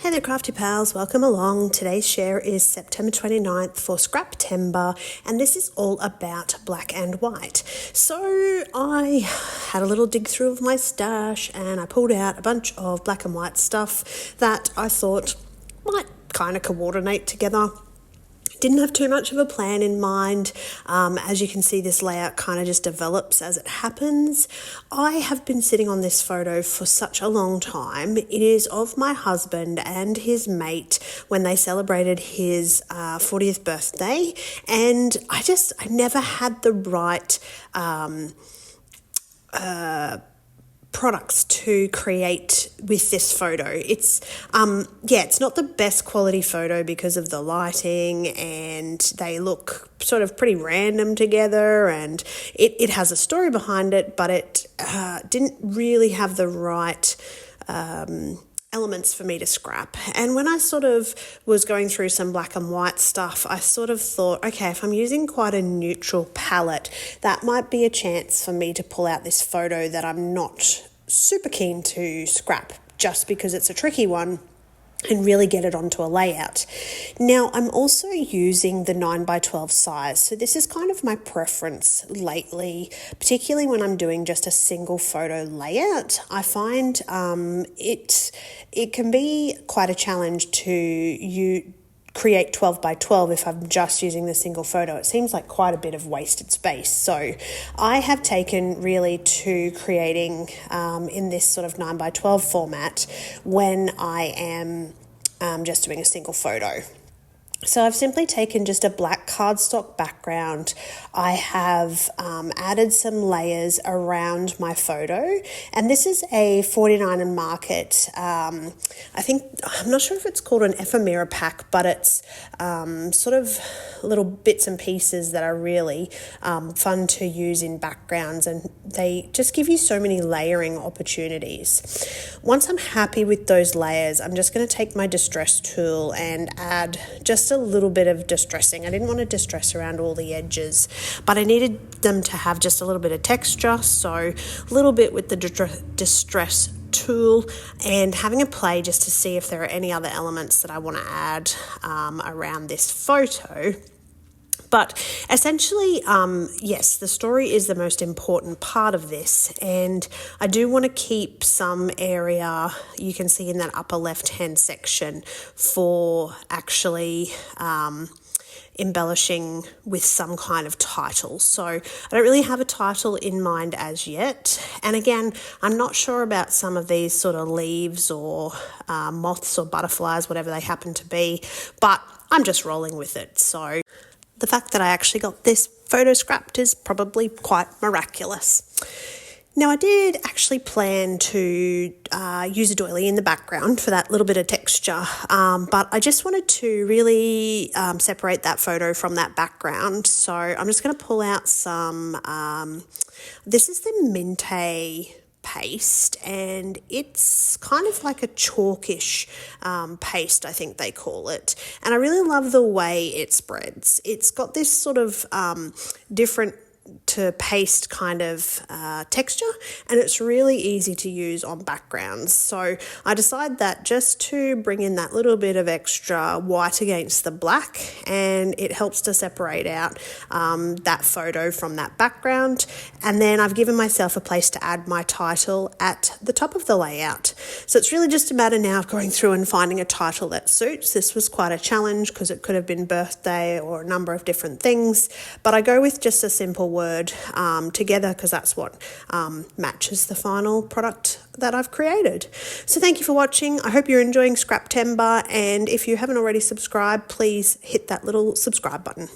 Hey there crafty pals, welcome along. Today's share is September 29th for Scraptember, and this is all about black and white. So I had a little dig through of my stash and I pulled out a bunch of black and white stuff that I thought might kind of coordinate together. Didn't have too much of a plan in mind. As you can see, this layout kind of just develops as it happens. I have been sitting on this photo for such a long time. It is of my husband and his mate when they celebrated his 40th birthday, and I never had the right products to create with this photo. It's not the best quality photo because of the lighting, and they look sort of pretty random together, and it has a story behind it, but it didn't really have the right elements for me to scrap. And when I sort of was going through some black and white stuff, I sort of thought, okay, if I'm using quite a neutral palette, that might be a chance for me to pull out this photo that I'm not super keen to scrap just because it's a tricky one and really get it onto a layout. Now, I'm also using the 9x12 size. So this is kind of my preference lately, particularly when I'm doing just a single photo layout. I find it can be quite a challenge to create 12x12 if I'm just using the single photo. It seems like quite a bit of wasted space. So I have taken really to creating in this sort of 9x12 format when I am just doing a single photo. So I've simply taken just a black cardstock background. I have added some layers around my photo, and this is a 49 and Market. I'm not sure if it's called an ephemera pack, but it's sort of little bits and pieces that are really fun to use in backgrounds, and they just give you so many layering opportunities. Once I'm happy with those layers, I'm just going to take my distress tool and add just a little bit of distressing. I didn't want to distress around all the edges, but I needed them to have just a little bit of texture, so a little bit with the distress tool and having a play just to see if there are any other elements that I want to add around this photo. But essentially, yes, the story is the most important part of this, and I do want to keep some area, you can see in that upper left-hand section, for actually embellishing with some kind of title. So I don't really have a title in mind as yet. And again, I'm not sure about some of these sort of leaves or moths or butterflies, whatever they happen to be, but I'm just rolling with it. So the fact that I actually got this photo scrapped is probably quite miraculous. Now, I did actually plan to use a doily in the background for that little bit of texture, but I just wanted to really separate that photo from that background. So I'm just going to pull out some, this is the Minte paste, and it's kind of like a chalkish paste, I think they call it, and I really love the way it spreads. It's got this sort of different to paste kind of texture, and it's really easy to use on backgrounds. So I decided that just to bring in that little bit of extra white against the black, and it helps to separate out that photo from that background. And then I've given myself a place to add my title at the top of the layout. So it's really just a matter now of going through and finding a title that suits. This was quite a challenge because it could have been birthday or a number of different things, but I go with just a simple word together because that's what matches the final product that I've created. So thank you for watching. I hope you're enjoying Scraptember, and if you haven't already subscribed, please hit that little subscribe button.